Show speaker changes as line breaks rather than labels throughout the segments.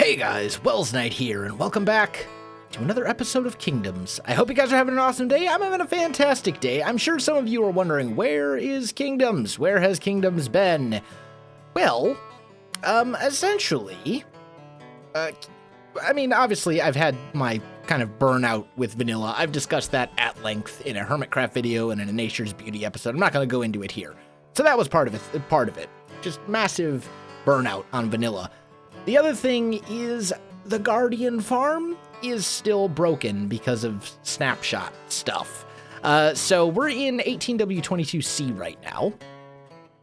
Hey guys, Welsknight here, and welcome back to another episode of Kingoms. I hope you guys are having an awesome day. I'm having a fantastic day. I'm sure some of you are wondering, where is Kingoms? Where has Kingoms been? Well, essentially, obviously I've had my kind of burnout with vanilla. I've discussed that at length in a Hermitcraft video and in a Nature's Beauty episode. I'm not going to go into it here. So that was part of it. Just massive burnout on vanilla. The other thing is the Guardian farm is still broken because of snapshot stuff. So we're in 18W22C right now,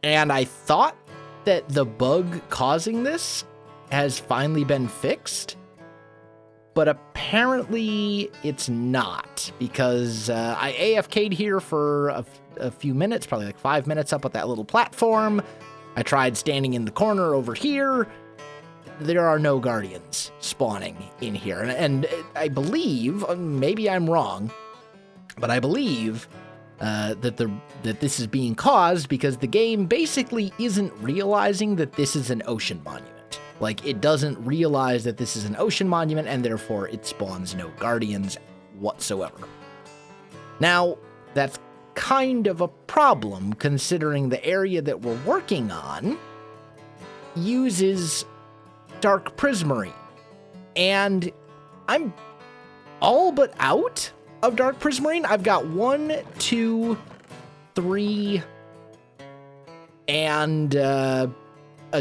and I thought that the bug causing this has finally been fixed, but apparently it's not, because I AFK'd here for a few minutes, probably like 5 minutes up at that little platform. I tried standing in the corner over here. There are no guardians spawning in here. And I believe, maybe I'm wrong, but I believe that this is being caused because the game basically isn't realizing that this is an ocean monument. Like, it doesn't realize that this is an ocean monument, and therefore it spawns no guardians whatsoever. Now, that's kind of a problem, considering the area that we're working on uses dark prismarine, and I'm all but out of dark prismarine. I've got 1, 2, 3, and a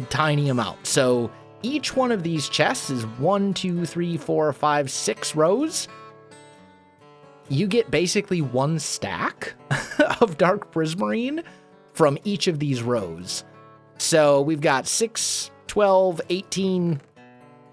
tiny amount. So each one of these chests is 1, 2, 3, 4, 5, 6 rows. You get basically 1 stack of dark prismarine from each of these rows. So we've got 6, 12, 18,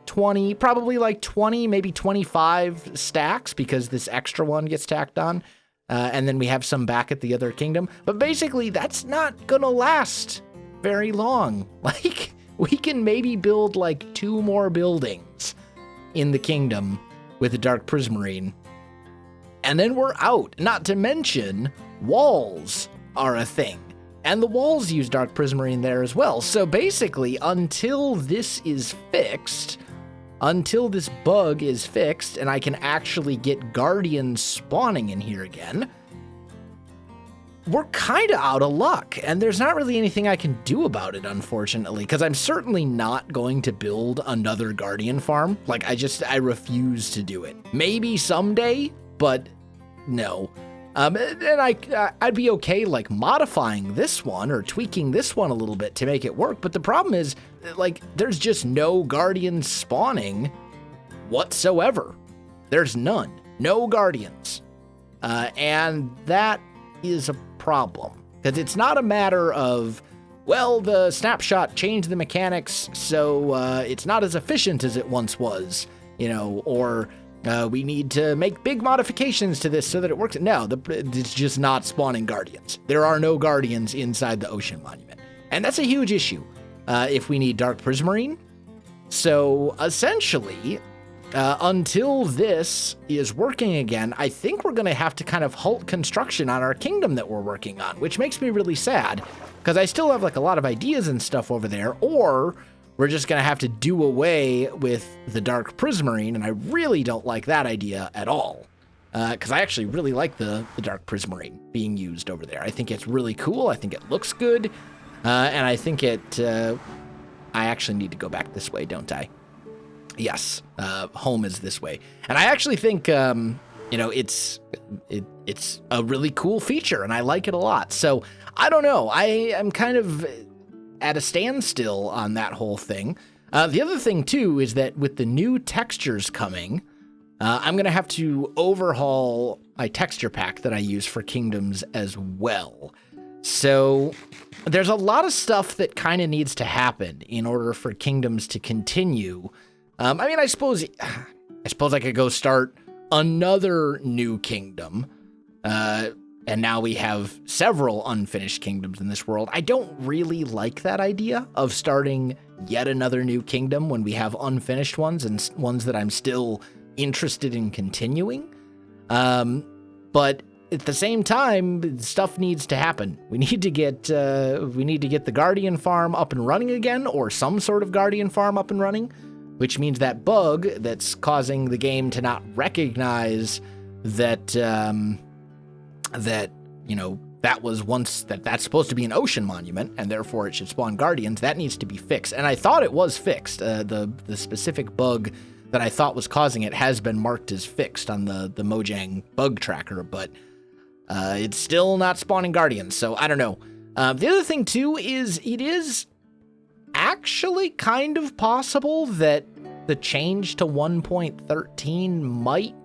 20, probably like 20, maybe 25 stacks because this extra one gets tacked on. And then we have some back at the other kingdom. But basically, that's not gonna last very long. Like, we can maybe build like 2 more buildings in the kingdom with the dark prismarine, and then we're out. Not to mention, walls are a thing. And the walls use dark prismarine there as well. So basically, until this is fixed, until this bug is fixed, and I can actually get guardians spawning in here again, we're kind of out of luck. And there's not really anything I can do about it, unfortunately, because I'm certainly not going to build another guardian farm. Like, I refuse to do it. Maybe someday, but no. And I'd be okay, like, modifying this one or tweaking this one a little bit to make it work. But the problem is, like, there's just no guardians spawning whatsoever. There's none. No guardians. And that is a problem. Because it's not a matter of, well, the snapshot changed the mechanics, so it's not as efficient as it once was, you know, or we need to make big modifications to this so that it works. No, it's just not spawning guardians. There are no guardians inside the ocean monument. And that's a huge issue if we need dark prismarine. So essentially, until this is working again, I think we're going to have to kind of halt construction on our kingdom that we're working on, which makes me really sad because I still have like a lot of ideas and stuff over there, or we're just going to have to do away with the dark prismarine, and I really don't like that idea at all. Because I actually really like the dark prismarine being used over there. I think it's really cool. I think it looks good. And I think I actually need to go back this way, don't I? Yes, home is this way. And I actually think, it's a really cool feature, and I like it a lot. So, I don't know. I am kind of at a standstill on that whole thing. The other thing, too, is that with the new textures coming, I'm going to have to overhaul my texture pack that I use for Kingdoms as well. So there's a lot of stuff that kind of needs to happen in order for Kingdoms to continue. I suppose I could go start another new kingdom, and now we have several unfinished kingdoms in this world. I don't really like that idea of starting yet another new kingdom when we have unfinished ones and ones that I'm still interested in continuing. But at the same time, stuff needs to happen. We need to get the Guardian farm up and running again, or some sort of Guardian farm up and running. which means that bug that's causing the game to not recognize that, that's supposed to be an ocean monument, and therefore it should spawn guardians, that needs to be fixed. And I thought it was fixed. The specific bug that I thought was causing it has been marked as fixed on the Mojang bug tracker, but it's still not spawning guardians, so I don't know. The other thing, too, is it is actually kind of possible that the change to 1.13 might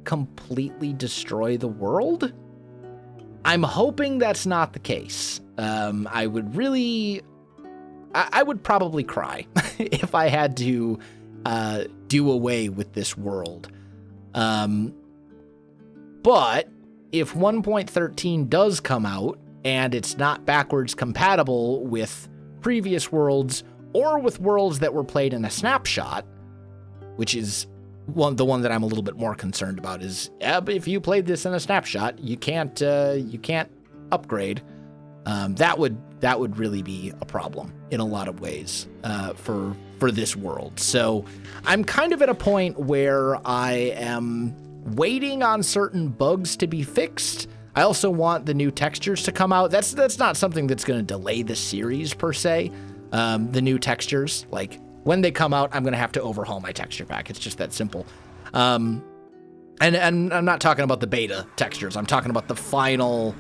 completely destroy the world. I'm hoping that's not the case. I would probably cry if I had to do away with this world. But if 1.13 does come out and it's not backwards compatible with previous worlds or with worlds that were played in a snapshot, which is the one that I'm a little bit more concerned about, is if you played this in a snapshot, you can't upgrade. That would really be a problem in a lot of ways for this world. So I'm kind of at a point where I am waiting on certain bugs to be fixed. I also want the new textures to come out. That's not something that's going to delay the series per se. The new textures, like when they come out, I'm going to have to overhaul my texture pack. It's just that simple. And I'm not talking about the beta textures. I'm talking about the final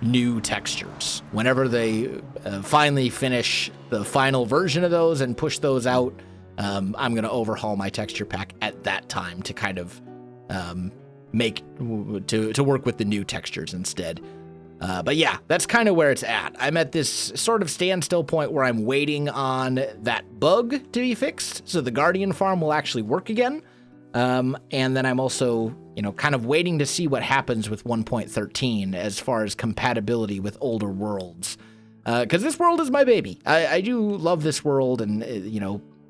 new textures. Whenever they finally finish the final version of those and push those out, I'm going to overhaul my texture pack at that time to kind of to work with the new textures instead. But yeah, that's kind of where it's at. I'm at this sort of standstill point where I'm waiting on that bug to be fixed, so the Guardian farm will actually work again. And then I'm also, kind of waiting to see what happens with 1.13 as far as compatibility with older worlds. Because this world is my baby. I do love this world, and,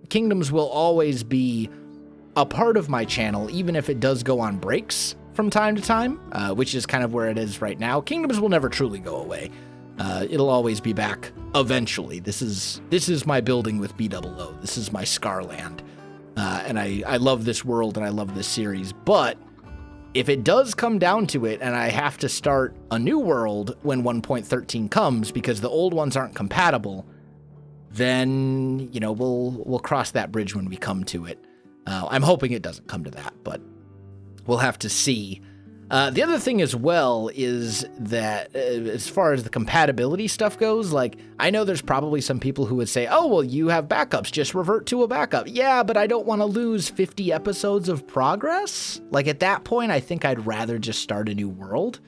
Kingoms will always be a part of my channel, even if it does go on breaks from time to time, which is kind of where it is right now. Kingoms will never truly go away. It'll always be back eventually. This is my building with BOO. This is my Scarland. And I love this world and I love this series, but if it does come down to it and I have to start a new world when 1.13 comes because the old ones aren't compatible, then, we'll cross that bridge when we come to it. I'm hoping it doesn't come to that, but we'll have to see. The other thing as well is that as far as the compatibility stuff goes, like, I know there's probably some people who would say, oh, well, you have backups, just revert to a backup. Yeah, but I don't want to lose 50 episodes of progress. Like, at that point, I think I'd rather just start a new world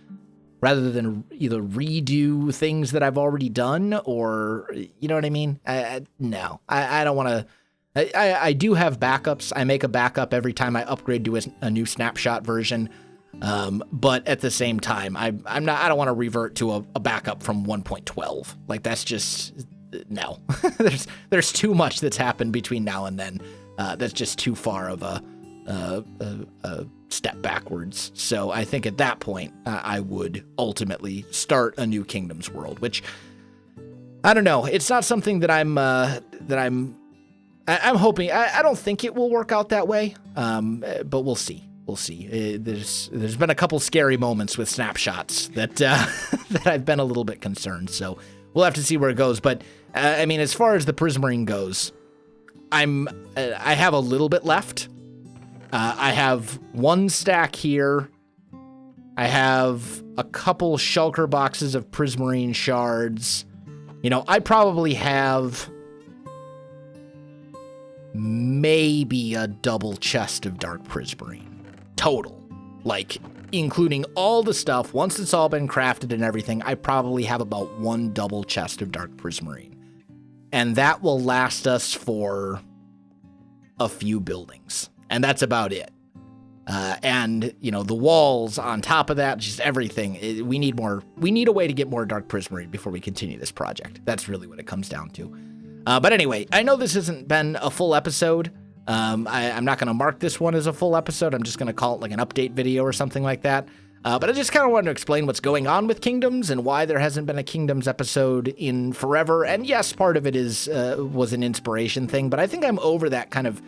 rather than either redo things that I've already done or, you know what I mean? No, I don't want to. I do have backups. I make a backup every time I upgrade to a new snapshot version. But at the same time, I don't want to revert to a backup from 1.12. Like, that's just, no. there's too much that's happened between now and then. That's just too far of a step backwards. So I think at that point, I would ultimately start a new Kingdoms world, which, I don't know. It's not something that I'm hoping. I don't think it will work out that way. But we'll see. We'll see. There's been a couple scary moments with snapshots that that I've been a little bit concerned. So we'll have to see where it goes. But as far as the Prismarine goes, I have a little bit left. I have one stack here. I have a couple shulker boxes of Prismarine shards. I probably have maybe a double chest of Dark Prismarine. Total. Like, including all the stuff, once it's all been crafted and everything, I probably have about one double chest of Dark Prismarine. And that will last us for a few buildings. And that's about it. And, the walls on top of that, just everything. We need a way to get more Dark Prismarine before we continue this project. That's really what it comes down to. But anyway, I know this hasn't been a full episode. I'm not going to mark this one as a full episode. I'm just going to call it like an update video or something like that. But I just kind of wanted to explain what's going on with Kingdoms and why there hasn't been a Kingdoms episode in forever. And yes, part of it was an inspiration thing, but I think I'm over that kind of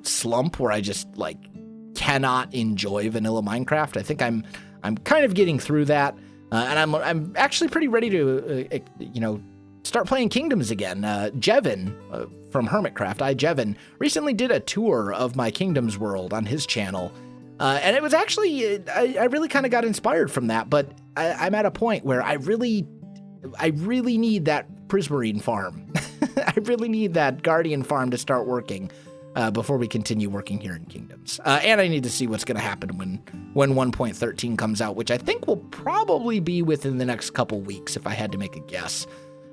slump where I just like cannot enjoy vanilla Minecraft. I think I'm kind of getting through that, and I'm actually pretty ready to start playing Kingdoms again. Jevin from Hermitcraft, Jevin, recently did a tour of my Kingdoms world on his channel. And it was actually, I really kind of got inspired from that, but I'm at a point where I really need that Prismarine farm. I really need that Guardian farm to start working before we continue working here in Kingdoms. And I need to see what's going to happen when 1.13 comes out, which I think will probably be within the next couple weeks, if I had to make a guess.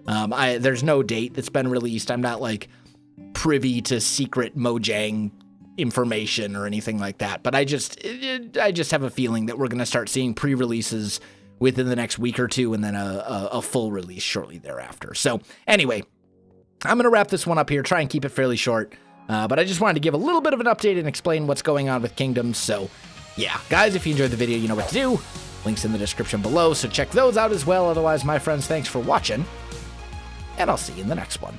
There's no date that's been released. I'm not like privy to secret Mojang information or anything like that, but I just have a feeling that we're going to start seeing pre-releases within the next week or two, and then a full release shortly thereafter. So anyway, I'm going to wrap this one up here, try and keep it fairly short, but I just wanted to give a little bit of an update and explain what's going on with Kingdoms. So yeah, guys, if you enjoyed the video, you know what to do. Links in the description below, so check those out as well. Otherwise, my friends, thanks for watching, and I'll see you in the next one.